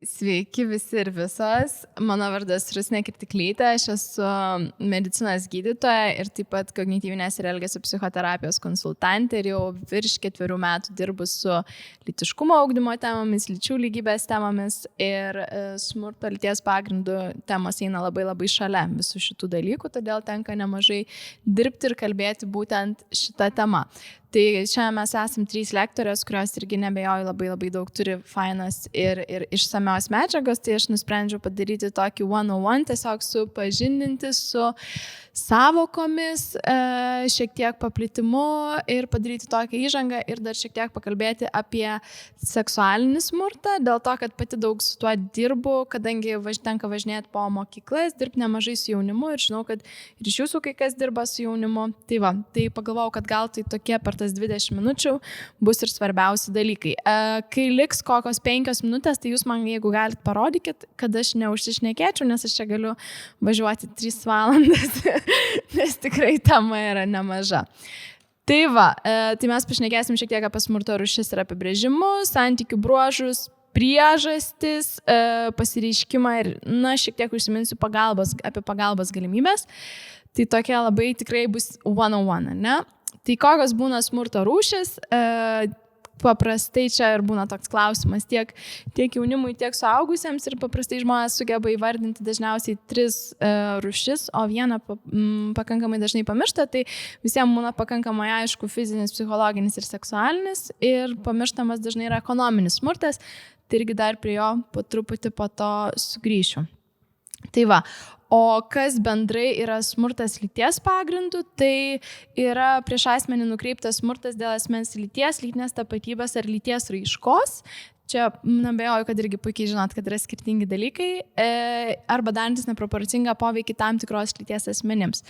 Sveiki visi ir visos. Mano vardas Rusnė Kirtiklytė, aš esu medicinos gydytoja ir taip pat kognityvinės ir elgesio psichoterapijos konsultantė ir jau virš 4 metų dirbu su lytiškumo ugdymo temomis, lyčių lygybės temomis ir smurto lyties pagrindų temos eina labai šalia visų šitų dalykų, todėl tenka nemažai dirbti ir kalbėti būtent šitą temą. Tai šiandien mes esam 3 lektorės, kurios irgi nebejoju labai daug turi fainas ir išsamios medžiagos, tai aš nusprendžiau padaryti tokį 101, tiesiog supažindinti su savokomis, šiek tiek paplitimu ir padaryti tokią įžangą ir dar šiek tiek pakalbėti apie seksualinį smurtą, dėl to, kad pati daug su tuo dirbu, kadangi tenka važinėti po mokyklas, dirbti nemažai su jaunimu ir žinau, kad ir iš jūsų kai kas dirba su jaunimu. Tai pagalvojau, kad gal tai tokie per tas 20 minučių bus ir svarbiausi dalykai. Kai liks kokios 5 minutės, tai jūs man, jeigu galite, parodykit, kad aš neužsišnekėčiau, nes aš čia galiu važiuoti 3 valandas, nes tikrai tema yra nemaža. Tai tai mes pašnekėsim šiek tiek apie smurto rūšis ir apibrėžimus, santykių bruožus, priežastis, pasireiškimą ir, šiek tiek užsiminsiu apie pagalbos galimybės. Tai tokia labai tikrai bus 101, ne? Tai kokios būna smurto rūšis, paprastai čia ir būna toks klausimas tiek jaunimui, tiek suaugusiems ir paprastai žmonės sugeba įvardinti dažniausiai 3 rūšis, o vieną pakankamai dažnai pamiršta, tai visiems būna pakankamai aišku fizinis, psichologinis ir seksualinis ir pamirštamas dažnai yra ekonominis smurtas, tai irgi dar prie jo po truputį po to sugrįšiu. Tai o kas bendrai yra smurtas lyties pagrindų, tai yra prieš asmenį nukreiptas smurtas dėl asmens lyties, lytinės tapatybės ar lyties raiškos. Čia, nebejoju, kad irgi puikiai žinot, kad yra skirtingi dalykai, arba darantis neproporcingą poveikį tam tikros lyties asmenims.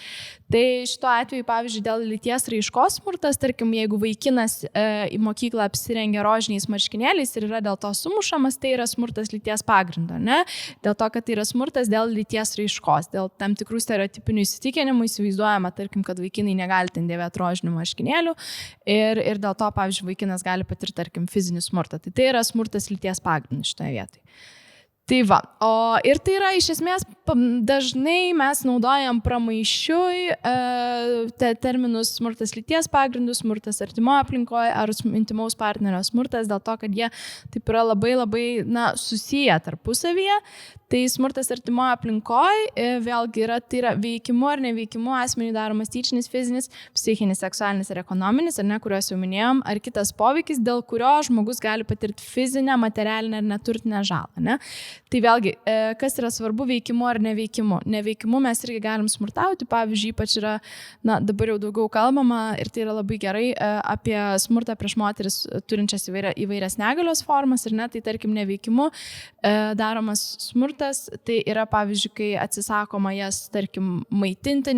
Tai šituo atveju, pavyzdžiui, dėl lyties raiškos smurtas, tarkim, jeigu vaikinas į mokyklą apsirengia rožiniais marškinėliais ir yra dėl to sumušamas, tai yra smurtas lyties pagrindo, ne? Dėl to, kad tai yra smurtas dėl lyties raiškos, dėl tam tikrų stereotipinių įsitikinimų įsivaizduojama, tarkim, kad vaikinai negali ten dėvėti rožinių marškinėlių ir dėl to, pavyzdžiui, vaikinas gali patirti, tarkim, fizinį smurtą. Tai yra smurtas lyties pagrindų šitoje vietoje. Tai ir tai yra iš esmės dažnai mes naudojam pramaišiui terminus smurtas lyties pagrindų, smurtas artimoje aplinkoje ar intimaus partnerio smurtas dėl to, kad jie taip yra labai susiję tarpusavyje. Tai smurtas artimoje aplinkoje vėlgi tai yra veikimu ar neveikimu asmeniui daromas tyčinis, fizinis, psichinis, seksualinis ir ekonominis, ar ne, kuriuos jau minėjom, ar kitas poveikis, dėl kurio žmogus gali patirti fizinę, materialinę ir neturtinę žalą. Ne? Tai vėlgi, kas yra svarbu veikimu ar neveikimu? Neveikimu mes irgi galim smurtauti, pavyzdžiui, ypač yra, dabar jau daugiau kalbama ir tai yra labai gerai apie smurtą prieš moteris turinčias įvairias negalios formas ir ne, tai tarkim neveikimu daromas smurtas, tai yra pavyzdžiui, kai atsisakoma jas, tarkim, maitinti,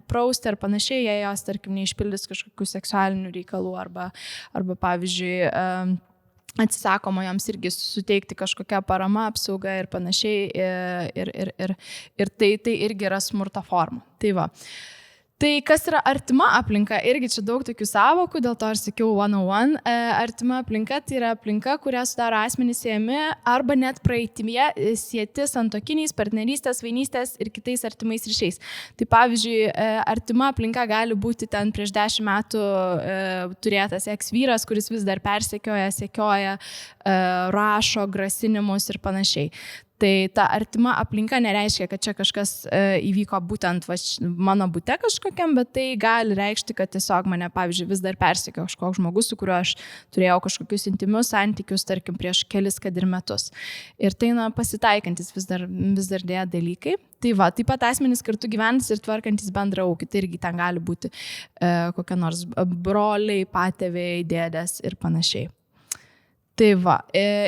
prausti ar panašiai, jei jos, tarkim, neišpildys kažkokių seksualinių reikalų arba pavyzdžiui, atsisakoma joms irgi suteikti kažkokią paramą, apsaugą ir panašiai ir tai irgi yra smurto forma. Tai kas yra artima aplinka, irgi čia daug tokių savokų, dėl to aš sakiau 101. Artima aplinka tai yra aplinka, kurią sudaro asmenys siejami arba net praeityje sieti santuokiniais, partnerystės, vainystės ir kitais artimais ryšiais. Tai pavyzdžiui, artima aplinka gali būti ten prieš 10 metų turėtas eks-vyras, kuris vis dar persekioja, sekioja, rašo grasinimus ir panašiai. Tai ta artima aplinka nereiškia, kad čia kažkas įvyko būtent mano bute kažkokiam, bet tai gali reikšti, kad tiesiog mane, pavyzdžiui, vis dar persekiojo kažkoks žmogus, su kuriuo aš turėjau kažkokius intymius santykius, tarkim, prieš kelis kad ir metus. Ir tai pasitaikantis vis dar dėja dalykai. Tai taip pat asmenys kartu gyventis ir tvarkantis bendrą ūkį. Tai irgi ten gali būti kokie nors broliai, patėviai, dėdės ir panašiai. Tai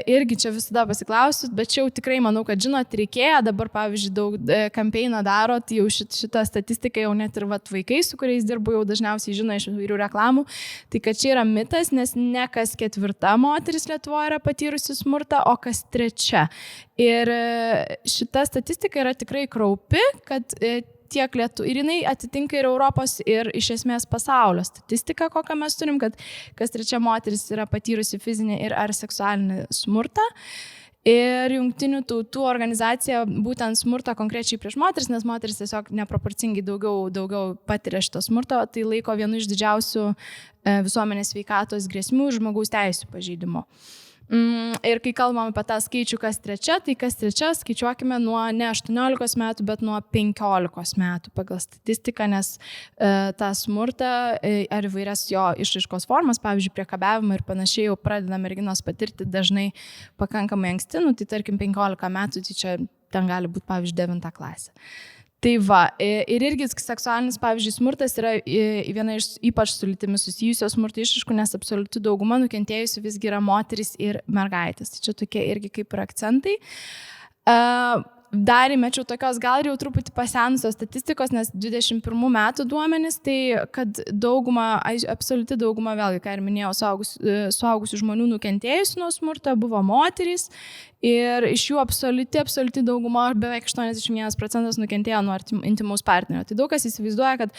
irgi čia visada pasiklausit, bet čia jau tikrai manau, kad žinot, reikėjo, dabar pavyzdžiui daug kampeiną daro, tai jau šitą statistiką jau net ir vaikai, su kuriais dirbu, jau dažniausiai žino iš įvairių reklamų, tai kad čia yra mitas, nes ne kas 4 moteris Lietuvoje yra patyrusi smurtą, o kas 3. Ir šita statistika yra tikrai kraupi, kad tiek Lietuvos, ir jinai atitinka ir Europos, ir iš esmės pasaulio statistiką, kokią mes turim, kad kas 3 moteris yra patyrusi fizinį ir ar seksualinį smurtą. Ir Jungtinių tautų organizacija būtent smurto konkrečiai prieš moteris, nes moteris tiesiog neproporcingai daugiau patiria šitą smurtą, tai laiko vienu iš didžiausių visuomenės sveikatos grėsmių ir žmogaus teisių pažeidimo. Ir kai kalbam apie tą skaičių kas trečia, tai kas trečia skaičiuokime nuo ne 18 metų, bet nuo 15 metų pagal statistiką, nes tą smurtą ar įvairias jo išraiškos formas, pavyzdžiui, priekabiavimą ir panašiai jau pradeda merginos patirti dažnai pakankamai anksti, tai tarkim 15 metų, tai čia ten gali būti, pavyzdžiui, 9 klasė. Tai va, ir irgi seksualinis, pavyzdžiui, smurtas yra viena iš ypač su lytimi susijusios smurto išraiškų, nes absoliuti dauguma nukentėjusių visgi yra moteris ir mergaitės. Tai čia tokie irgi kaip ir akcentai. Dar įmečiau tokios gal jau truputį pasenusios statistikos, nes 21 metų duomenys, tai kad absoliuti dauguma, vėlgi, ką ir minėjau, suaugusių žmonių nukentėjusių nuo smurto buvo moterys. Ir iš jų absoliuti dauguma, beveik 81% nukentėjo nuo intimaus partnerio. Tai daug kas įsivaizduoja, kad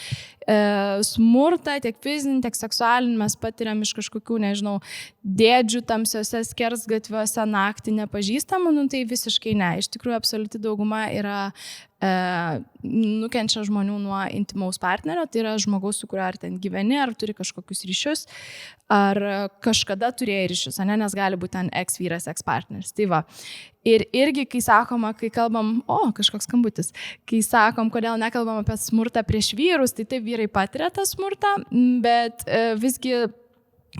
smurtą tiek fizinį, tiek seksualinį mes patiriam iš kažkokių, nežinau, dėdžių tamsiose skersgatviuose naktį nepažįstamų, tai visiškai ne. Iš tikrųjų, absoliuti dauguma yra nukenčia žmonių nuo intimaus partnerio, tai yra žmogaus, su kuriuo ar ten gyveni, ar turi kažkokius ryšius, ar kažkada turėjai ryšius, nes gali būti ten ex-vyras, ex-partneris. Tai va. Ir irgi, kai sakoma, kai kalbam, kažkoks skambutis, kai sakom, kodėl nekalbam apie smurtą prieš vyrus, tai taip vyrai patiria tą smurtą, bet visgi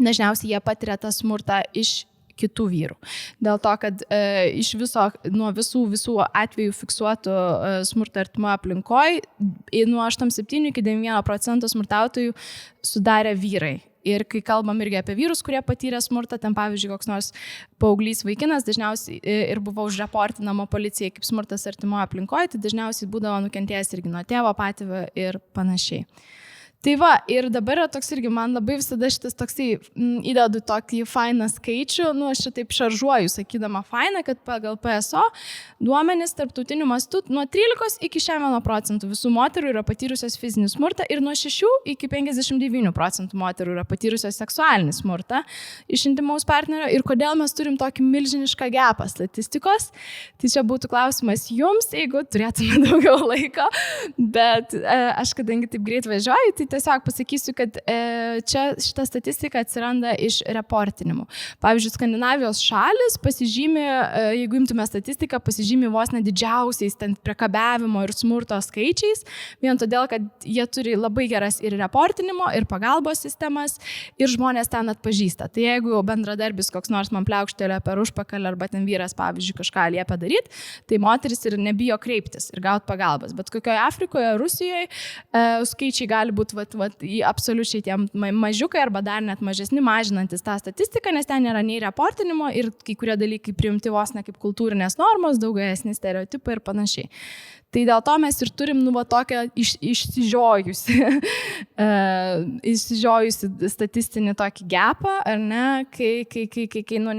dažniausiai jie patiria tą smurtą iš kitų vyrų. Dėl to, kad nuo visų atvejų fiksuotų smurto artimoje aplinkoje, nuo 87 iki 9% smurtautojų sudarė vyrai. Ir kai kalbam irgi apie vyrus, kurie patyrė smurtą, ten pavyzdžiui, koks nors paauglys vaikinas, dažniausiai ir buvo užreportinama policijai kaip smurtas artimoje aplinkoje, tai dažniausiai būdavo nukentėjęs irgi nuo tėvo patėvio ir panašiai. Tai va, ir dabar yra toks irgi, man labai visada šitas toksai įdedu tokį fainą skaičių, aš čia taip šaržuoju, sakydama fainą, kad pagal PSO duomenys tarptautiniu mastu nuo 13 iki 1% visų moterų yra patyrusios fizinį smurtą ir nuo 6 iki 59% moterų yra patyrusios seksualinį smurtą iš intimaus partnerio. Ir kodėl mes turim tokį milžinišką gapą statistikos, tai čia būtų klausimas jums, jeigu turėtume daugiau laiko, bet aš kadangi taip greit važiuoju, tai tiesiog pasakysiu, kad čia šita statistika atsiranda iš reportinimų. Pavyzdžiui, Skandinavijos šalis pasižymi, jeigu imtume statistiką, pasižymi vos ne didžiausiais ten priekabiavimo ir smurto skaičiais, vien todėl, kad jie turi labai geras ir reportinimo, ir pagalbos sistemas, ir žmonės ten atpažįsta. Tai jeigu jau bendradarbis koks nors man pliaukštelė per užpakalį, arba ten vyras, pavyzdžiui, kažką liepia daryti, tai moteris ir nebijo kreiptis ir gauti pagalbos. Bet kokioje Afrikoje, Rusijoje skaičiai gali būti absoliučiai tie mažiukai arba dar net mažesni, mažinantis tą statistiką, nes ten nėra nei reportinimo ir kai kurie dalykai priimti vos ne kaip kultūrinės normos, daugesni stereotipai ir panašiai. Tai dėl to mes ir turim tokią išsižiojusi statistinį tokį gapą, ar ne, kai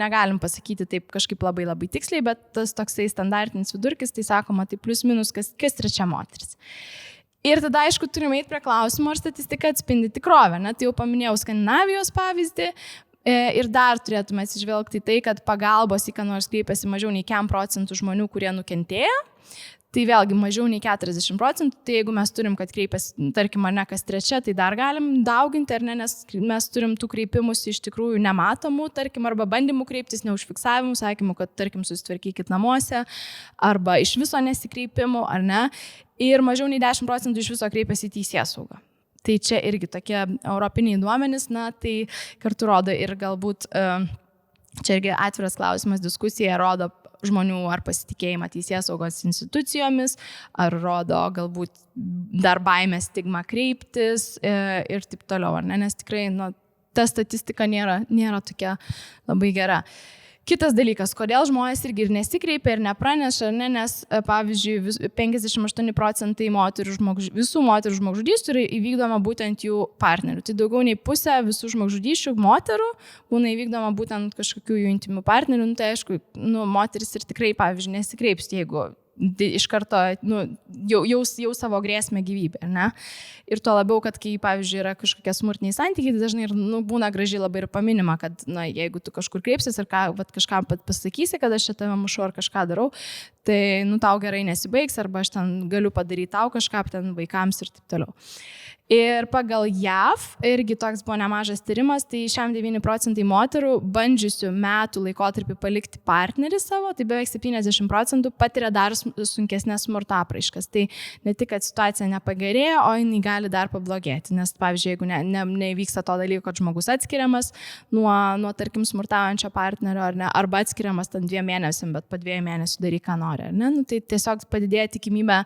negalim pasakyti taip kažkaip labai labai tiksliai, bet tas toksai standartinis vidurkis, tai sakoma, tai plius minus kas trečia moteris. Ir tada, aišku, turime eiti prie klausimo, ar statistika atspindi tikrovę. Tai jau paminėjau Skandinavijos pavyzdį ir dar turėtume atsižvelgti tai, kad pagalbos į ką nors kreipiasi mažiau nei 1% žmonių, kurie nukentėjo. Tai vėlgi mažiau nei 40%, tai jeigu mes turim, kad kreipiasi, tarkim, ar ne kas trečia, tai dar galim dauginti, ar ne, nes mes turim tų kreipimus iš tikrųjų nematomų, tarkim, arba bandymų kreiptis, neužfiksavimų, sakymų, kad, tarkim, susitvarkykit namuose, arba iš viso nesikreipimų, ar ne, ir mažiau nei 10% iš viso kreipiasi į teisėsaugą. Tai čia irgi tokie europiniai duomenys, tai kartu rodo ir galbūt, čia irgi atviras klausimas, diskusija rodo žmonių ar pasitikėjimą teisėsaugos institucijomis, ar rodo galbūt dar baimę stigmą kreiptis ir taip toliau, ar ne, nes tikrai ta statistika nėra tokia labai gera. Kitas dalykas, kodėl žmonės irgi ir nesikreipia ir nepraneša, nes, pavyzdžiui, 58% visų moterų žmogžudysčių yra įvykdoma būtent jų partnerių. Tai daugiau nei pusė visų žmogžudysčių moterų būna įvykdoma būtent kažkokių jų intimių partnerių. Tai aišku, moteris ir tikrai, pavyzdžiui, nesikreips, jeigu iš karto jau savo grėsmę gyvybę, ne? Ir tuo labiau, kad kai, pavyzdžiui, yra kažkokie smurtiniai santykiai, tai dažnai ir būna gražiai labai ir paminima, kad jeigu tu kažkur kreipsis ir kažkam pasakysi, kad aš čia tave mušu ar kažką darau, tai tau gerai nesibaigs, arba aš ten galiu padaryti tau kažką, ten vaikams ir taip toliau. Ir pagal JAV, irgi toks buvo nemažas tyrimas, tai 9% moterų bandžiusių metų laikotarpį palikti partnerį savo, tai beveik 70% patiria dar sunkesnės smurto apraiškas. Tai ne tik, kad situacija nepagerėjo, o jinai gali dar pablogėti. Nes, pavyzdžiui, jeigu nevyksta to dalyko, kad žmogus atskiriamas nuo tarkim, smurtaujančio partnerio, ar ne, arba atskiriamas ten 2 mėnesiam, bet po 2 mėnesių daryk, ką nori. Ar ne? Tai tiesiog padidėja tikimybė,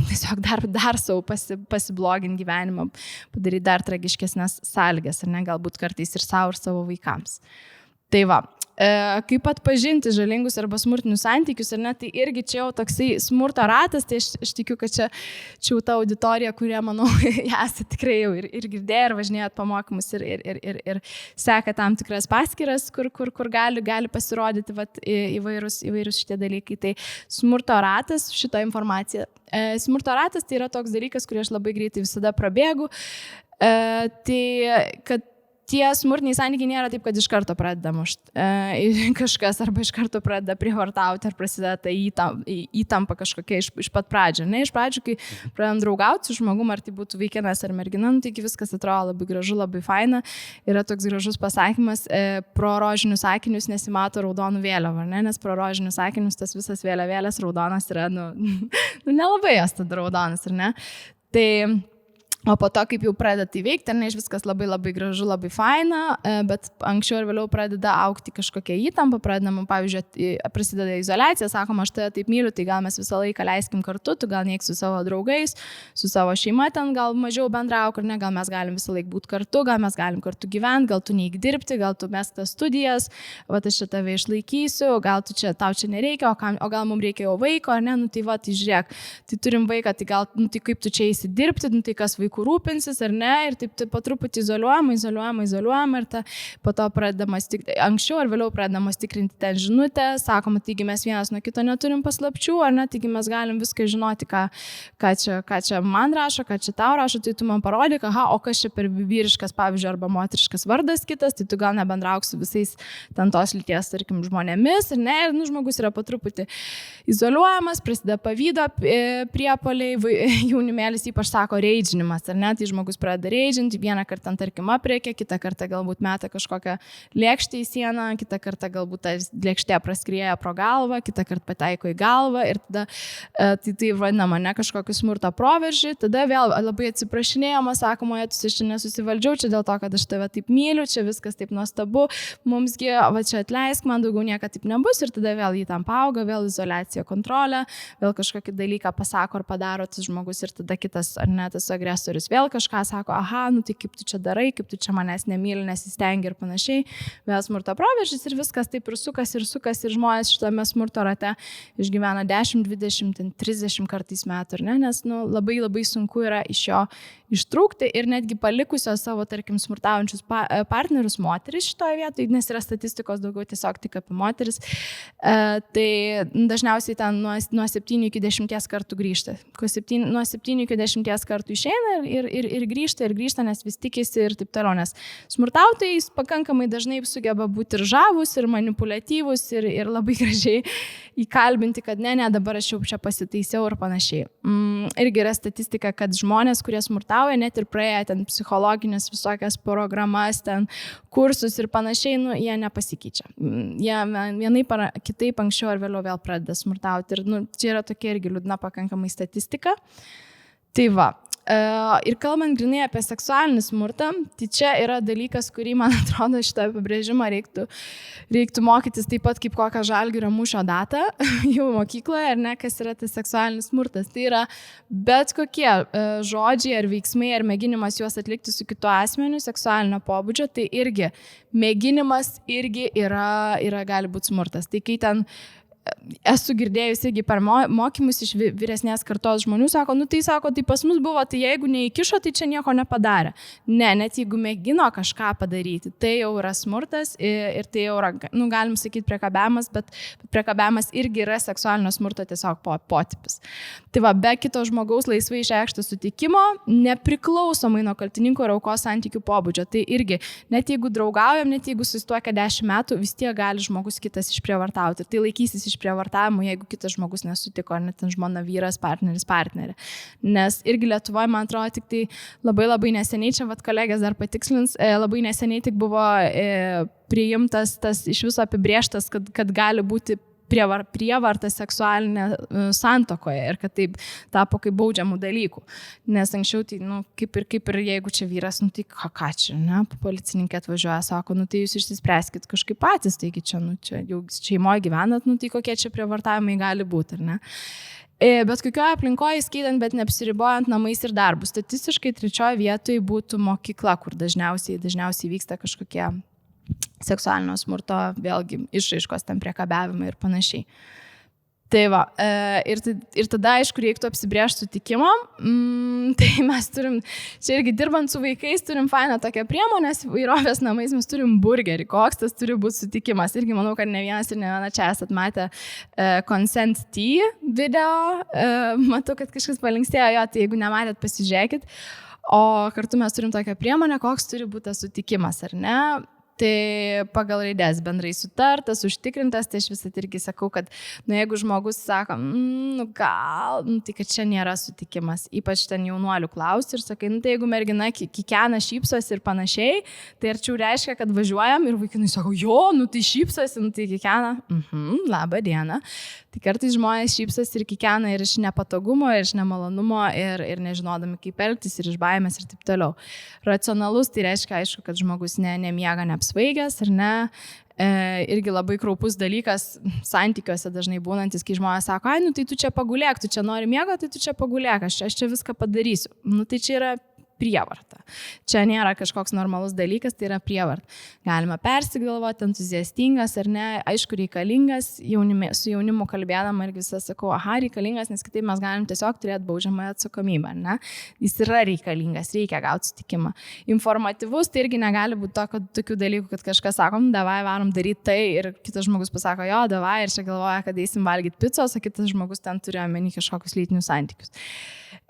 tiesiog dar savo pasibloginti gyvenimą, padaryti dar tragiškesnės sąlygas, ar ne, galbūt kartais ir savo ir savo vaikams. Tai va, kaip atpažinti žalingus arba smurtinius santykius, ar ne, tai irgi čia jau toksai smurto ratas, tai aš tikiu, kad čia jau ta auditorija, kurie, manau, esate tikrai jau ir girdėję, ir važinėjot pamokymus, ir seka tam tikras paskyras, kur gali pasirodyti įvairūs šitie dalykai. Tai smurto ratas, šito informacija. Smurto ratas tai yra toks dalykas, kurį aš labai greitai visada prabėgu. Tai, kad tie smurtiniai santykiai nėra taip, kad iš karto pradeda mušti kažkas, arba iš karto pradeda prievartauti, ar prasideda ta įtampa kažkokia iš pat pradžio. Ne, iš pradžių, kai pradedam draugauti su žmogum, ar tai būtų vaikinas ar mergina, taigi viskas atrodo labai gražu, labai faina. Yra toks gražus pasakymas, pro rožinius akinius nesimato raudonų vėliavų, ne? Nes pro rožinius akinius tas visas vėliavėlės raudonas yra, nelabai jos tada raudonas, ar ne? Tai o po to, kaip jau pradeda tai veikti, iš viskas labai labai gražu, labai faina, bet anksčiau ir vėliau pradeda augti kažkokia įtampa, pradedama, pavyzdžiui, prasideda izoliacija, sakoma, aš tave taip myliu, tai gal mes visą laiką leiskim kartu, tu gal neik su savo draugais, su savo šeima ten gal mažiau bendrauk, ar ne, gal mes galim visą laiką būti kartu, gal mes galim kartu gyventi, gal tu neik dirbti, gal tu mesk tas studijas, va aš čia tave išlaikysiu, gal tau čia nereikia, o gal mums reikia jau vaiko, ar ne, tai va, tai žiūrėk, tai turim vaiką, tai gal, tai kaip tu čia eisi dirbti, tai kas vaikų rūpinsis ar ne, ir taip po truputį izoliuojama ir po to pradedama anksčiau ar vėliau pradedama tikrinti ten žinutę, sakoma, taigi mes vienas nuo kito neturim paslapčių, ar ne, taigi mes galim viską žinoti, ką čia man rašo, ką čia tau rašo, tai tu man parodyk, o kas čia per vyriškas, pavyzdžiui, arba moteriškas vardas kitas, tai tu gal nebendrauk su visais ten tos lyties, tarkim, žmonėmis, ir ne, ir žmogus yra po truputį izoliuojamas, prasideda pavydo priepuoliai, jaunimėlis ypač sako reidžinimas, ar ne, tai žmogus pradeda reidžinti, vieną kartą, tarkim, aprėkia, kitą kartą galbūt meta kažkokią lėkštę į sieną, kitą kartą galbūt ta lėkštė praskrieja pro galvą, kitą kartą pataiko į galvą ir tada tai vadinama, ne, kažkokį smurto proveržį, tada vėl labai atsiprašinėjama, sakoma, tu čia nesusivaldžiau, čia dėl to, kad aš tave taip myliu, čia viskas taip nuostabu, mumsgi, va čia atleisk, man daugiau niekada taip nebus ir tada vėl įtampa auga, vėl izoliacija, kontrolė, vėl kažkokį dalyką pasako ar padaro tas žmogus ir tada kitas, ar ne, tas agresorius vėl kažką sako, tai kaip tu čia darai, kaip tu čia manęs nemyli, nesistengi ir panašiai, vėl smurto proveržis ir viskas taip ir sukas ir žmonės šitame smurto rate išgyvena 10, 20, 30 kartais metų, ar ne, nes labai labai sunku yra iš jo ištrūkti ir netgi palikusios savo, tarkim, smurtaujančius partnerius moteris šitoje vietoje, nes yra statistikos daugiau tiesiog tik apie moteris, tai dažniausiai ten nuo 7 iki 10 kartų grįžta. Nuo 7 iki 10 kartų išeina ir grįžta, nes vis tikisi ir taip toliau, nes smurtautojai pakankamai dažnai sugeba būti ir žavus, ir manipuliatyvus, ir labai gražiai įkalbinti, kad ne, dabar aš jau čia pasitaisiau ir panašiai. Irgi yra statistika, kad žmonės, kurie smurtauja, net ir praėję ten psichologinės visokias programas, ten kursus ir panašiai, jie nepasikeičia. Jie vienaip ar kitaip anksčiau ar vėliau vėl pradeda smurtauti. Ir čia yra tokia irgi liūdna pakankamai statistika. Tai va. Ir kalbant grinai apie seksualinį smurtą, tai čia yra dalykas, kurį, man atrodo, šitą apibrėžimą reiktų mokytis taip pat kaip kokią Žalgirio mūšio datą jau mokykloje, ar ne, kas yra tas seksualinis smurtas. Tai yra bet kokie žodžiai ar veiksmai ar mėginimas juos atlikti su kitu asmeniu seksualinio pobūdžio, tai irgi mėginimas irgi yra gali būti smurtas. Tai kai ten esu girdėjusi irgi per mokymus iš vyresnės kartos žmonių, sako, nu tai sako, tai pas mus buvo, tai jeigu neįkišo, tai čia nieko nepadarė. Ne, net jeigu mėgino kažką padaryti, tai jau yra smurtas ir tai jau yra, nu galim sakyti priekabiavimas, bet priekabiavimas irgi yra seksualinio smurto tiesiog potipis. Tai va, be kito žmogaus laisvai išreikšto sutikimo, nepriklausomai nuo kaltininko ir aukos santykių pobūdžio, tai irgi, net jeigu draugaujam, net jeigu susituokia 10 metų, vis tiek gali žmogus kitas išprievartauti. Tai laikysis išprievartavimo, jeigu kitas žmogus nesutiko, ar net žmona, vyras, partnerė. Nes irgi Lietuvoje, man atrodo, tik tai labai neseniai, čia vat kolegės dar patikslins, labai neseniai tik buvo priimtas tas iš viso apibrėžtas, kad gali būti prievarta seksualinė santuokoje ir kad taip tapo kaip baudžiamų dalykų. Nes anksčiau, tai, nu, kaip ir jeigu čia vyras, nu, tai ką čia, ne, policininkė atvažiuoja, sako, nu, tai jūs išsispręskit kažkaip patys, taigi čia, nu, čia jau šeimoje gyvenat, nu, tai kokie čia prievartavimai gali būti, ar ne? Bet kokioje aplinkoje skaitant, bet neapsiribojant namais ir darbų. Statistiškai 3 vietoje būtų mokykla, kur dažniausiai vyksta kažkokie seksualinio smurto, vėlgi, išraiškos ten priekabiavimai ir panašiai. Tai va, ir tada, aišku, reiktų apsibrėžti sutikimą. Tai mes turim, čia irgi dirbant su vaikais, turim fainą tokią priemonės, įrovės namais mes turim burgerį, koks tas turi būti sutikimas. Irgi manau, kad ne vienas ir ne viena čia esat matę Consent Tea video. Matau, kad kažkas palinkstėjo jo, tai jeigu nematėt, pasižiūrėkit. O kartu mes turim tokią priemonę, koks turi būti tas sutikimas, ar ne? Tai pagal raidės bendrai sutartas, užtikrintas, tai aš visat irgi sakau, kad jeigu žmogus sako, gal, tai kad čia nėra sutikimas, ypač ten jaunuolių klausi ir sakai, tai jeigu mergina kikena, šypsosi ir panašiai, tai arčiau reiškia, kad važiuojam ir vaikinai sako, jo, tai šypsosi, tai kikena, labą dieną. Tai kartais žmonės šypsosi ir kikena ir iš nepatogumo, ir iš nemalonumo, ir nežinodami kaip elgtis, ir iš baimės ir taip toliau. Racionalus tai reiškia, aišku, kad žmogus nemiega neapsvaigęs, ar ne. Irgi labai kraupus dalykas santykiuose dažnai būnantis, kai žmonės sako, tai tu čia pagulėk, tu čia nori miego, tai tu čia pagulėk, aš čia viską padarysiu. Tai čia yra prievarta. Čia nėra kažkoks normalus dalykas, tai yra prievarta. Galima persigalvoti, entuziastingas ar ne, aišku, reikalingas, su jaunimu kalbėdama ir visą sakau, reikalingas, nes kitaip mes galim tiesiog turėti baudžiamąją atsakomybę, ne? Jis yra reikalingas, reikia gauti sutikimą. Informatyvus, tai irgi negali būti tokių dalykų, kad kažkas sakom, davai varom daryti tai ir kitas žmogus pasako, jo, davai ir čia galvoja, kad eisim valgyti picos, o kitas žmogus ten turi omeny kažkokius lytinius santykius.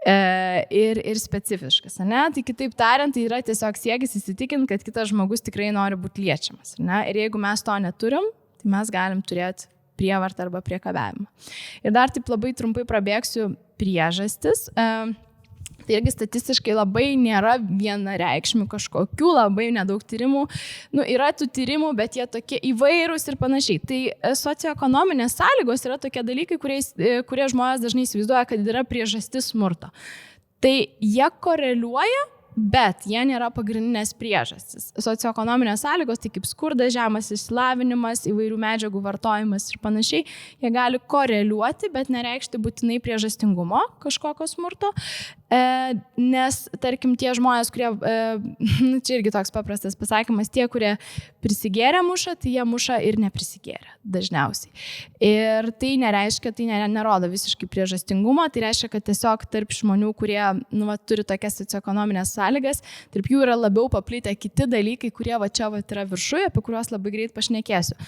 Ir specifiškas, ne? Tai kitaip tariant, tai yra tiesiog siekis įsitikinti, kad kitas žmogus tikrai nori būti liečiamas, ne? Ir jeigu mes to neturim, tai mes galim turėti prievartą arba priekabiavimą. Ir dar taip labai trumpai prabėgsiu priežastis. Tai irgi statistiškai labai nėra vienareikšmių kažkokių, labai nedaug tyrimų. Yra tų tyrimų, bet jie tokie įvairūs ir panašiai. Tai socioekonominės sąlygos yra tokie dalykai, kurie žmonės dažnai įsivaizduoja, kad yra priežastis smurto. Tai jie koreliuoja, bet jie nėra pagrindinės priežastis. Socioekonominės sąlygos, tai kaip skurdas, žemas išsilavinimas, įvairių medžiagų vartojimas ir panašiai, jie gali koreliuoti, bet nereikšti būtinai priežastingumo kažkokio smurto, nes, tarkim, tie žmonės, kurie, čia irgi toks paprastas pasakymas, tie, kurie prisigėrė muša, tai jie muša ir neprisigėrė dažniausiai. Ir tai nereiškia, tai nerodo visiškai priežastingumo, tai reiškia, kad tiesiog tarp žmonių, kurie turi tokias socioekonominės sąlygas, tarp jų yra labiau paplitę kiti dalykai, kurie čia yra viršuje, apie kuriuos labai greit pašnekėsiu.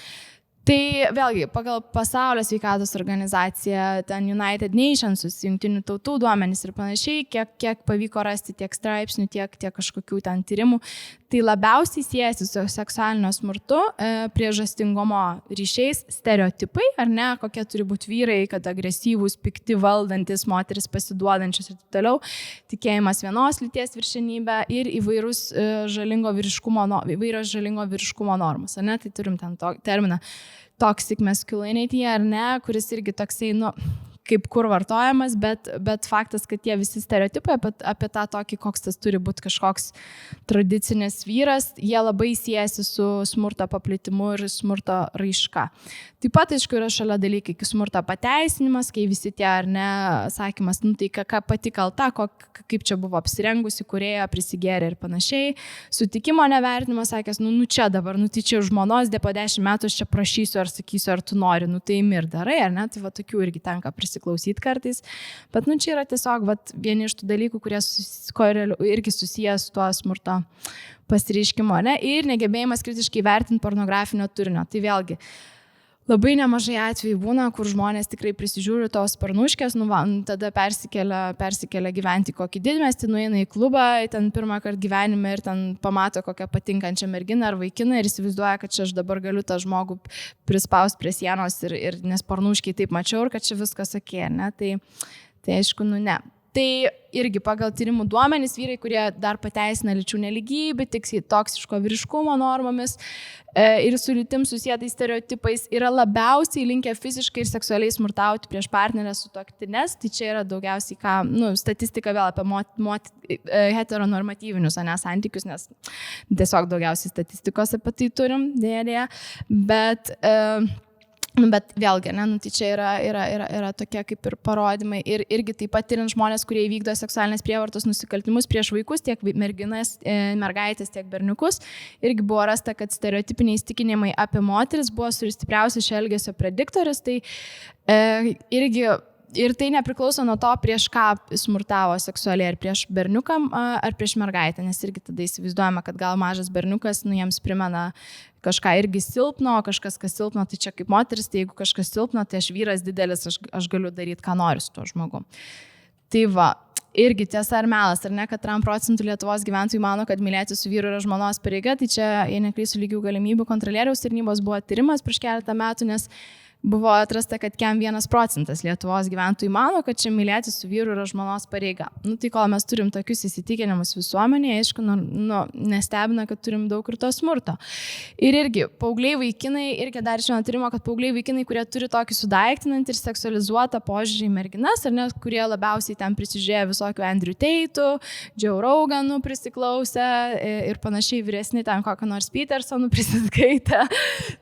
Tai vėlgi, pagal Pasaulio sveikatos organizaciją, ten United Nations, jungtinių tautų duomenys ir panašiai, kiek pavyko rasti tiek straipsnių, tiek kažkokių ten tyrimų, tai labiausiai siejasi su seksualinio smurtu, priežastingumo ryšiais, stereotipai, ar ne, kokie turi būti vyrai, kad agresyvūs, pikti, valdantis, moteris pasiduodančios ir taip toliau, tikėjimas vienos lyties viršenybė ir įvairios žalingo vyriškumo normos, ar ne, tai turim ten terminą toxic masculinity, ar ne, kuris irgi toksai, kaip kur vartojamas, bet faktas, kad tie visi stereotipai apie tą tokį, koks tas turi būti kažkoks tradicinis vyras, jie labai siejasi su smurto paplitimu ir smurto raiška. Taip pat, aišku, yra šalia dalykai, kaip smurto pateisinimas, kai visi tie, ar ne, sakymas, nu tai ką pati kalta, kaip čia buvo apsirengusi, kurėjo, prisigėrė ir panašiai. Sutikimo nevertinimas, sakęs, nu čia dabar, nu tai čia žmonos, po 10 metų aš čia prašysiu ar sakysiu, ar tu nori, nu tai ir darai, ar ne, tai va tokių irgi tenka prisiklausyti kartais. Bet nu čia yra tiesiog vieni iš tų dalykų, kurie irgi susijęs su tuo smurto pasireiškimu, ne, ir negebėjimas kritiškai vertinti pornografinio turinio. Tai vėlgi, labai nemažai atvejų būna, kur žmonės tikrai prisižiūri tos pornuškės, tada persikelia gyventi kokį didmiestį, nueina į klubą, ten pirmą kartą gyvenime ir ten pamato kokią patinkančią merginą ar vaikiną ir įsivaizduoja, kad čia aš dabar galiu tą žmogų prispausti prie sienos ir nes pornuškiai taip mačiau ir kad čia viskas okei, ne? Tai aišku, ne. Tai irgi pagal tyrimų duomenys vyrai, kurie dar pateisina lyčių nelygybę, toksiško vyriškumo normomis ir su lytim susietais stereotipais, yra labiausiai linkę fiziškai ir seksualiai smurtauti prieš partnerės sutuoktines. Tai čia yra daugiausiai statistika vėl apie heteronormatyvinius santykius, nes tiesiog daugiausiai statistikos apie tai turim, dėja. Bet vėlgi, ne, tai čia yra tokie kaip ir parodymai ir irgi taip pat tyrint žmonės, kurie įvykdo seksualinės prievartos nusikaltimus prieš vaikus, tiek mergaitės, tiek berniukus. Irgi buvo rasta, kad stereotipiniai įsitikinimai apie moteris buvo stipriausias šio elgesio prediktorius, tai irgi ir tai nepriklauso nuo to, prieš ką smurtavo seksualiai, ar prieš berniukam, ar prieš mergaitę, nes irgi tada įsivaizduojame, kad gal mažas berniukas, jiems primena kažką irgi silpno, kažkas, kas silpno, tai čia kaip moteris, tai jeigu kažkas silpno, tai aš vyras didelis, aš galiu daryti, ką noriu su tuo žmogum. Tai va, irgi tiesa ar melas, ar ne, kad 3% Lietuvos gyventojų mano, kad mylėti su vyru yra žmonos pareiga, tai čia, jei neklysiu, lygių galimybių kontrolieriaus tarnybos buvo tyrimas prieš keletą metų, nes buvo atrasta, kad 1% Lietuvos gyventojų mano, kad čia mylėti su vyru yra žmonos pareiga. Tai kol mes turim tokius įsitikinimus visuomenėje, aišku, nestebina, kad turim daug ir to smurto. Ir irgi, paaugliai vaikinai, irgi dar iš vieno tyrimo, kad paaugliai vaikinai, kurie turi tokį sudaiktinantį ir seksualizuotą požiūrį į merginas, ar ne, kurie labiausiai ten prisižiūrėjo visokių Andrew Tate'ų, Joe Roganų prisiklausę ir panašiai vyresni ten kokią nors Petersonų prisiskaitę,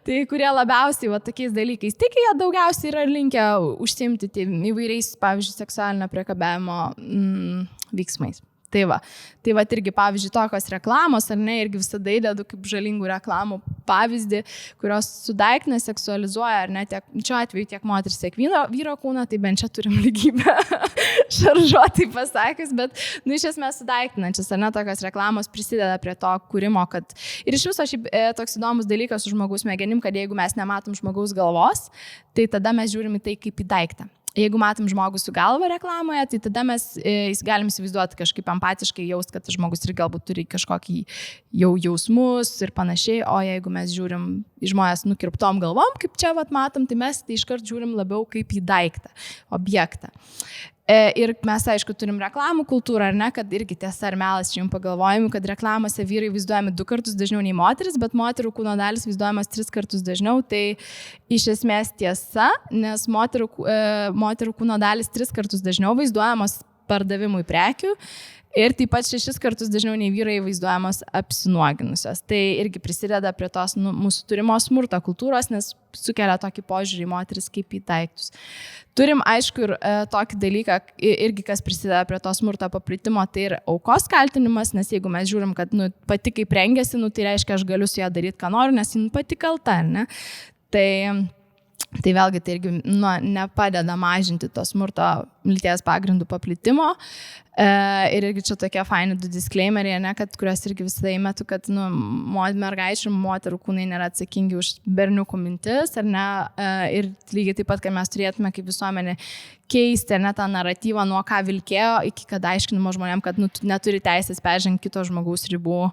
tai kurie labiausiai tokiais dalykais jie daugiausiai yra linkę užsiimti įvairiais, pavyzdžiui, seksualinio priekabiavimo veiksmais. Tai va, irgi, pavyzdžiui, tokios reklamos, ar ne, irgi visada įdedu kaip žalingų reklamų pavyzdį, kurios sudaiktina, seksualizuoja, ar ne, šiuo atveju tiek moteris, tiek vyro kūną, tai bent čia turim lygybę šaržuotai pasakius, bet, iš esmės sudaiktinančias, ar ne, tokios reklamos prisideda prie to kūrimo, kad ir iš viso šiaip toks įdomus dalykas su žmogaus smegenim, kad jeigu mes nematom žmogaus galvos, tai tada mes žiūrim į tai kaip į daiktą. Jeigu matom žmogų su galva reklamoje, tai tada mes galim įsivaizduoti kažkaip empatiškai jaust, kad žmogus ir galbūt turi kažkokį jausmus ir panašiai, o jeigu mes žiūrim į žmonės nukirptom galvom, kaip čia matom, tai mes tai iškart žiūrim labiau kaip į daiktą, objektą. Ir mes, aišku, turim reklamų kultūrą, ar ne, kad irgi tiesa ar melas čia jums pagalvojami, kad reklamose vyrai vaizduojami 2 kartus dažniau nei moteris, bet moterų kūno dalis vaizduojamas 3 kartus dažniau, tai iš esmės tiesa, nes moterų kūno dalis 3 kartus dažniau vaizduojamos pardavimui prekių ir taip pat 6 kartus dažniau nei vyrai vaizduojamos apsinuoginusios. Tai irgi prisideda prie tos mūsų turimos smurto kultūros, nes sukelia tokį požiūrį į moteris kaip į daiktus. Turim, aišku, ir tokį dalyką, irgi kas prisideda prie to smurto paplitimo, tai ir aukos kaltinimas, nes jeigu mes žiūrim, kad pati kaip rengiasi, tai reiškia, aš galiu su ją daryti, ką noriu, nes ji pati kalta, ne? Tai vėlgi tai irgi nepadeda mažinti to smurto lyties pagrindų paplitimo. Ir irgi čia tokie faini 2 disclaimeriai, ne, kuriuos irgi visada įmetu, kad mergaičių ir moterų kūnai nėra atsakingi už berniukų mintis, ar ne? Ir lygiai taip pat, kad mes turėtume kaip visuomenė keisti ne tą naratyvą, nuo ką vilkėjo, iki kad aiškinimo žmonėm, kad neturi teisės peržengti kito žmogaus ribų,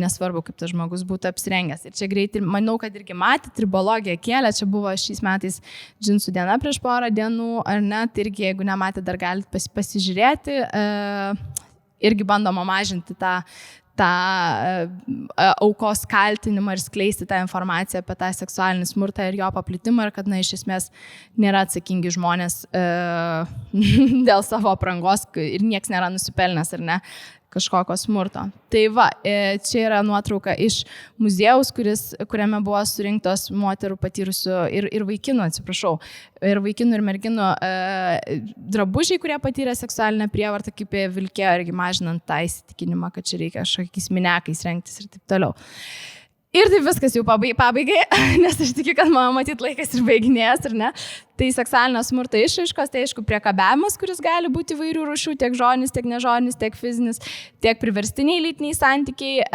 nesvarbu, kaip tas žmogus būtų apsirengęs. Ir čia greitai, manau, kad irgi matėt, tribologiją kėlė, čia buvo šiais metais džinsų diena prieš porą dienų, ar ne, tai irgi jeigu nematėt, dar galite pasižiūrėti, irgi bandoma mažinti tą tą aukos kaltinimą ir skleisti tą informaciją apie tą seksualinį smurtą ir jo paplitimą ir kad, iš esmės nėra atsakingi žmonės dėl savo aprangos ir nieks nėra nusipelnęs ar ne kažkokio smurto. Tai va, čia yra nuotrauka iš muziejaus, kuriame buvo surinktos moterų patyrusių ir vaikinų, ir vaikinų ir merginų drabužiai, kurie patyrė seksualinę prievartą, kaip jie vilkėjo irgi mažinant tą įsitikinimą, kad čia reikia kažkokiais minekais rengtis ir taip toliau. Ir taip viskas jau pabaigai, nes aš tikiu, kad mano matyt laikas ir baiginės, ar ne? Tai seksualinio smurto išraiškos, tai aišku priekabiavimas, kuris gali būti įvairių rūšių, tiek žodinis, tiek nežodinis, tiek fizinis, tiek priverstiniai lytiniai santykiai.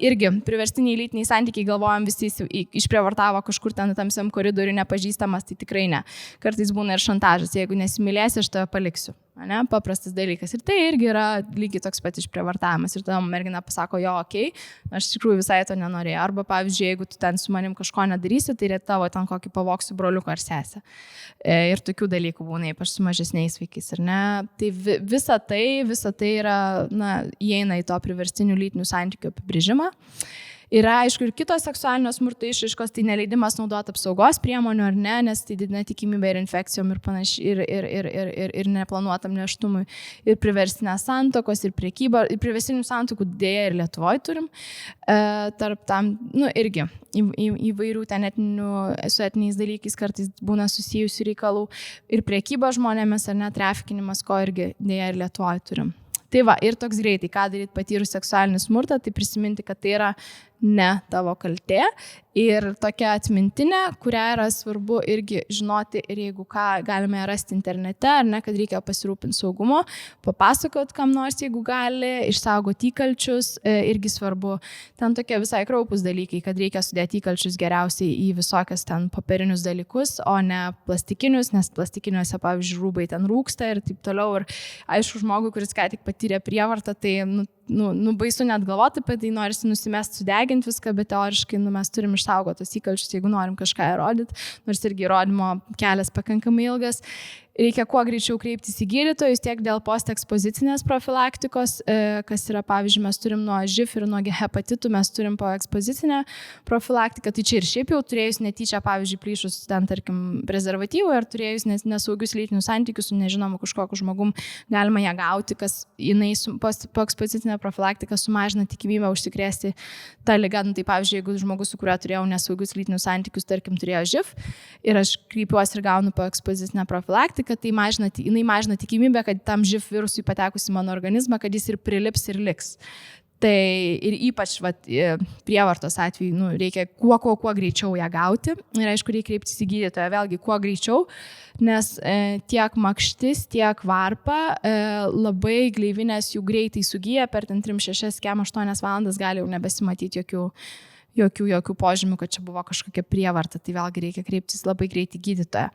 Irgi priverstiniai lytiniai santykiai, galvojam, visi išprievartavo kažkur ten tamsiam koridoriu nepažįstamas, tai tikrai ne. Kartais būna ir šantažas, jeigu nesimylėsi, aš tave paliksiu. Ne? Paprastas dalykas. Ir tai irgi yra lygiai toks pat išprievartavimas. Ir tada mergina pasako, jo, okei, aš iš tikrųjų visai to nenorėjau. Arba, pavyzdžiui, jeigu tu ten su manim kažko nedarysi, tai tavo ten kokį pavoksiu broliuką ar sesę. Ir tokių dalykų būna, ypač su mažesniais vaikais, ar ne? Tai visa tai yra, įeina į to priverstinių lytinių santykių apibrėžimą. Yra, aišku, ir kitos seksualinio smurto išraiškos, tai neleidimas naudoti apsaugos priemonių ar ne, nes tai didina tikimybę ir infekcijom ir panašiai, ir neplanuotam nėštumui, ir priverstinės santuokos, ir prekyba, ir priverstinių santuokų dėja ir Lietuvoje turim. Tarp tam, irgi įvairių ten su etiniais dalykais kartais būna susijusių reikalų, ir prekyba žmonėmis ar ne, trafikinimas, ko irgi dėja ir Lietuvoje turim. Tai va, ir toks greitai, ką daryti patyrus seksualinį smurtą, tai prisiminti, kad tai yra ne tavo kaltė ir tokia atmintinė, kurią yra svarbu irgi žinoti ir jeigu ką galime rasti internete, ar ne, kad reikia pasirūpinti saugumo, papasakot kam nors, jeigu gali, išsaugoti įkalčius, irgi svarbu. Ten tokie visai kraupus dalykai, kad reikia sudėti įkalčius geriausiai į visokias ten popierinius dalykus, o ne plastikinius, nes plastikiniuose, pavyzdžiui, rūbai ten rūksta ir taip toliau. Ir aišku, žmogui, kuris ką tik patyrė prievartą, tai baisu net galvoti apie tai, norisi nusimest, sudeginti viską, bet teoriškai mes turim išsaugoti tos įkalčius, jeigu norim kažką įrodyti, nors irgi įrodymo kelias pakankamai ilgas. Reikia kuo greičiau kreiptis į gydytojus, tiek dėl postekspozicinės profilaktikos, kas yra, pavyzdžiui, mes turim nuo živ ir nuo hepatitų, mes turim poekspozicinę profilaktiką, tai čia ir šiaip jau turėjus netyčia, pavyzdžiui, plyšus ten, tarkim, prezervatyvų ir turėjus nesaugius lytinius santykius su nežinomu kažkokiu žmogum, galima ją gauti, kas jinai poekspozicinė profilaktika sumažina tikimybę užsikrėsti tą ligą. Tai pavyzdžiui, jeigu žmogus, su kuriuo turėjau nesaugius lytinius santykius, tarkim, turėjo živ ir aš kreipiuosi ir gaunu poekspozicinę profilaktiką, kad jinai mažina tikimybę, kad tam živ virusui patekus į mano organizmą, kad jis ir prilips ir liks. Tai ir ypač prievartos atveju reikia kuo greičiau ją gauti ir aišku, reikia kreiptis į gydytoją vėlgi kuo greičiau, nes tiek makštis, tiek varpa labai gleivinės jų greitai sugyja, per 3-6-8 valandas gali jau nebesimatyti jokių požymių, kad čia buvo kažkokia prievarta, tai vėlgi reikia kreiptis labai greitai gydytoją.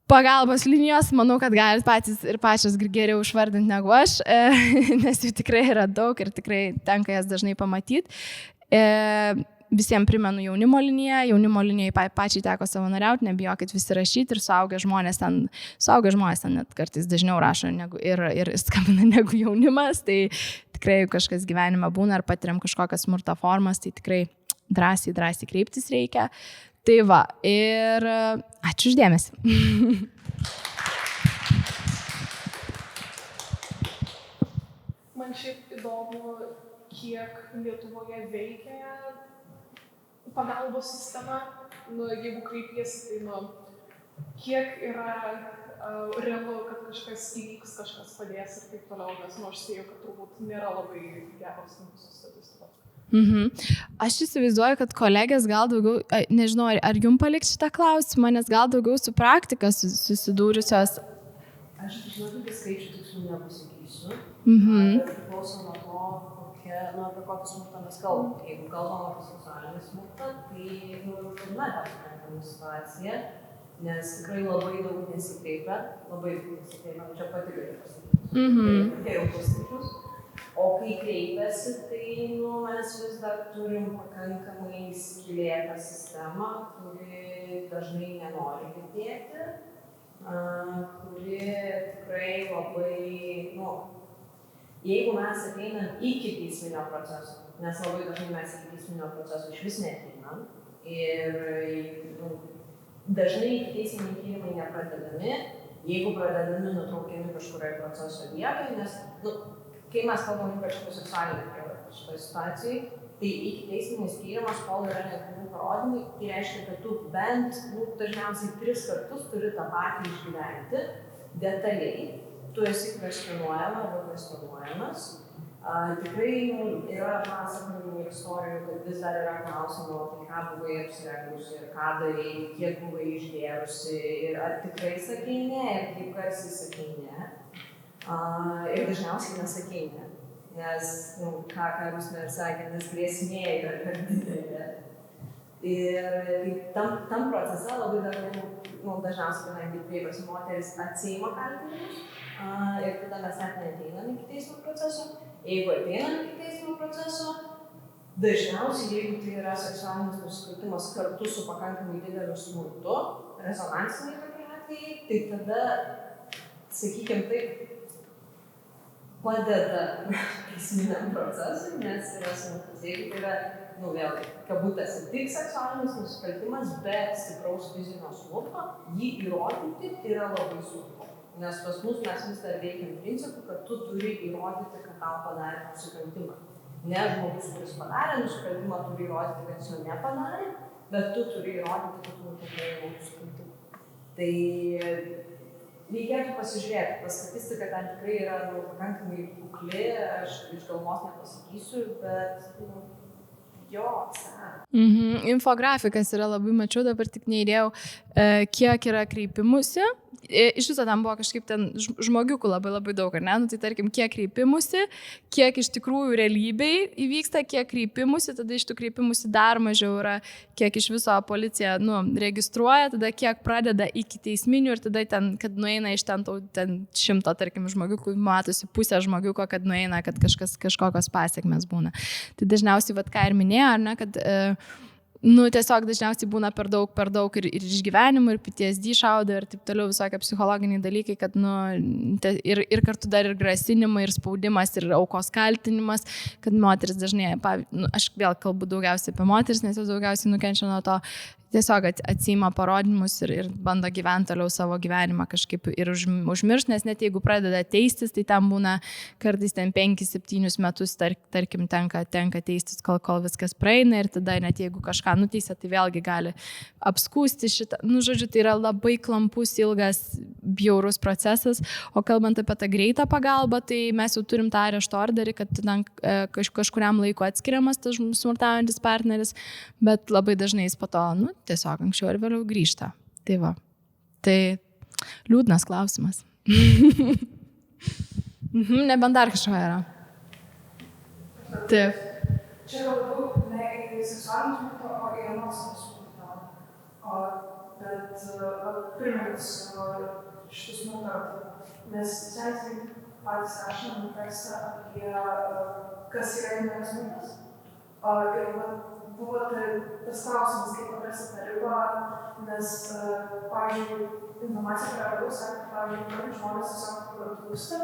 Pagalbos linijos, manau, kad galit patys ir pačios geriau išvardinti negu aš, nes jų tikrai yra daug ir tikrai tenka jas dažnai pamatyti. Visiems primenu jaunimo liniją, jaunimo linijai pačiai teko savanoriauti, nebijokit visi rašyti ir suaugę žmonės ten net kartais dažniau rašo ir skambina negu jaunimas, tai tikrai kažkas gyvenime būna ar patiriam kažkokias smurto formas, tai tikrai drąsiai kreiptis reikia. Tai va, ir ačiū uždėmesi. Man šiaip įdomu, kiek Lietuvoje veikia pagalbos sistema. Jeigu kreipiesi, tai kiek yra realu, kad kažkas įvyks, kažkas padės ir taip toliau, nes aš spėju, kad turbūt nėra labai geros mūsų statistikos. Aš įsivaizduoju, kad kolegės gal daugiau, nežinau, ar jums paliks šitą klausimą, nes gal daugiau su praktika susidūrusios. Aš žinokit, skaičių tiksliau nepasakysiu. Bet priklauso nuo to, apie kokį smurtą mes kalbam. Jeigu kalbam apie seksualinį smurtą, tai turime tą sprendimų situaciją, nes tikrai labai daug nesikreipia, čia pati galiu pasakyti. Tai jau tos skaičius. O kai kreipiasi, tai mes vis dar turim pakankamai skylėtą sistemą, kuri dažnai nenori girdėti, kuri tikrai labai, Jeigu mes ateinam iki teisminio proceso, nes labai dažnai mes iki teisminio proceso iš vis neateinam ir dažnai iki teisminiai tyrimai nepradedami, jeigu pradedami nutraukiami kažkurioje proceso vietoje, nes kai mes kalbam ypač apie seksualinį prievartą šitoje situacijai, tai iki teisminis tyrimas, kol yra neturimi parodymai, tai reiškia, kad tu bent dažniausiai 3 kartus turi tą patį išgyventi detaliai. Tu esi kvestionuojama arba kvestionuojamas. Tikrai yra pasakojimų ir istorijų, kad vis dar yra klausimo, tai ką buvai apsirengusi ir ką darai, kiek buvai išgėrusi ir ar tikrai sakei ne ir kaip garsiai sakei ne. Ir dažniausiai nesakei ne, nes, ką jūs ir sakė, nes grėsmė yra per didelė. Ir tam procese labai dažniausiai, kadangi kreipiasi moteris, atsiima kaltinimus ir tada mes net neateinam iki teismo proceso. Jeigu ateinam iki teismo proceso, dažniausiai, jeigu tai yra seksualinis nusikaltimas kartu su pakankamai dideliu smurtu, rezonansiniai tokie atvejai, tai tada, sakykime taip, padeda teisminiam procesui, nes yra smurtas. Jeigu tai yra, vėlgi, kabutėse tik seksualinis nusikaltimas, bet stipraus fizinio smurto, jį įrodyti yra labai sunku. Nes pas mus mes vis dar veikiam principų, kad tu turi įrodyti, kad tau padarė nusikaltimą. Ne žmogus, kuris padarė nusikaltimą, turi įrodyti, kad jis jo nepadarė, bet tu turi įrodyti, kad tu nukentėjai nusikaltimą. Tai reikėtų pasižiūrėti, ta statistika ten tikrai yra pakankamai kukli, aš iš galvos nepasakysiu, bet Infografikas yra labai, mačiau, dabar tik neįdėjau, kiek yra kreipimusi. Iš viso tam buvo kažkaip ten žmogiukų labai daug, ar ne? Tai tarkim, kiek kreipimusi, kiek iš tikrųjų realybėj įvyksta, kiek kreipimusi, tada iš tų kreipimusi dar mažiau yra, kiek iš viso policija registruoja, tada kiek pradeda iki teisminių ir tada ten, kad nueina iš ten 100, tarkim, žmogiukų, matosi pusė žmogiuko, kad nueina, kad kažkokios pasiekmes būna. Tai dažniausiai, ką ir minėjo, ar ne, kad tiesiog dažniausiai būna per daug ir išgyvenimų, ir PTSD šaudo, ir taip toliau visokie psichologiniai dalykai, kad ir kartu dar ir grasinimai, ir spaudimas, ir aukos kaltinimas, kad moteris dažnai, aš vėl kalbu daugiausiai apie moteris, nes jos daugiausiai nukenčia nuo to, tiesiog atsiima parodymus ir bando gyventi toliau savo gyvenimą kažkaip ir užmirš, nes net jeigu pradeda teistis, tai ten būna kartais ten 5-7 metus, tarkim, tenka teistis, kol viskas praeina ir tada net jeigu kažką nuteisė, tai vėlgi gali apskūsti šitą. Žodžiu, tai yra labai klampus, ilgas, bjaurus procesas, o kalbant apie tą greitą pagalbą, tai mes jau turim tą arešto orderį, kad kažkuriam laiku atskiriamas tas smurtaujantis partneris, bet labai dažnai jis po to, tiesiog anksčiau ir vėliau grįžta. Tai va. Tai liūdnas klausimas. Nebent dar kažko yra. Taip. Čia galbūt ne į seksualinį smurtą, o į emocinį smurtą. Bet primins šitą smurtą, nes sensai patys rašome tekstą apie kas yra įmonės smurtas. Ir buvo tas klausimas, kaip atrasti tą ribą, nes, pavyzdžiui, informacija, kurią radau, sakė, pavyzdžiui, žmonės tiesiog trūksta,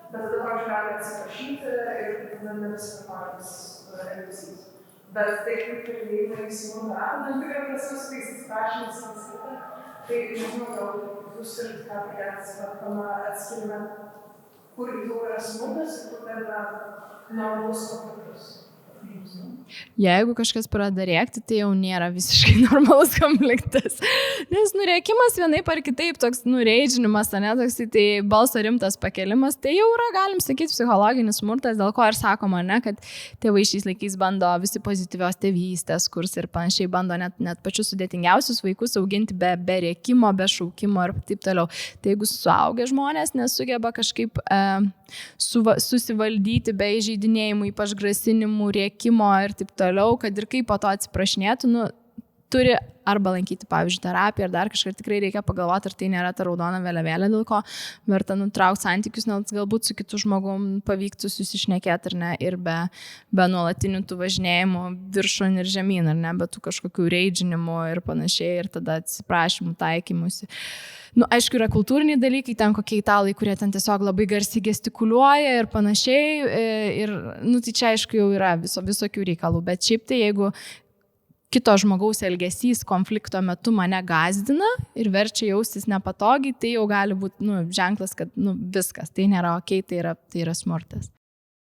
bet tada, pavyzdžiui, gali atsiprašyti ir tada nebesikartojantis elgesys. Bet tai, kaip ir įeina į smurtą, tam tikrai prasme su tais atsiprašymais apskritai, tai nežinau, gal jūs turite ką pridėti, atskirime, kur jau yra smurtas ir kur dar yra normalus konfliktas. Jeigu kažkas pradeda rėkti, tai jau nėra visiškai normalus konfliktas. Nes rėkimas vienaip ar kitaip, toks reidžinimas, toks tai balso rimtas pakelimas, tai jau yra, galim sakyti, psichologinis smurtas, dėl ko ir sakoma, kad tėvai šiais laikais bando visi pozityvios tėvystės kursai ir panašiai, bando net pačius sudėtingiausius vaikus auginti be rėkimo, be šaukimo ir taip toliau. Tai jeigu suaugę žmonės nesugeba kažkaip susivaldyti be įžeidinėjimų, ypač grasinimų, rėkimo ir taip toliau, kad ir kaip po to atsiprašinėtų, turi arba lankyti, pavyzdžiui, terapiją ar dar kažką, tikrai reikia pagalvoti, ar tai nėra ta raudona vėliavėlė, dėl ko verta nutraukti santykius, nes galbūt su kitu žmogum pavyktų susišnekėti ar ne, ir be nuolatinių tų važinėjimų viršun ir žemyn, ar ne, be tų kažkokių reidžinimų ir panašiai, ir tada atsiprašymų taikymusi. Aišku, yra kultūriniai dalykai, ten kokie italai, kurie ten tiesiog labai garsiai gestikuliuoja ir panašiai, ir, tai čia aišku jau yra visokių reikalų, bet šiaip tai jeigu kito žmogaus elgesys konflikto metu mane gazdina ir verčia jaustis nepatogiai, tai jau gali būti ženklas, kad viskas, tai nėra okei, tai yra smurtas.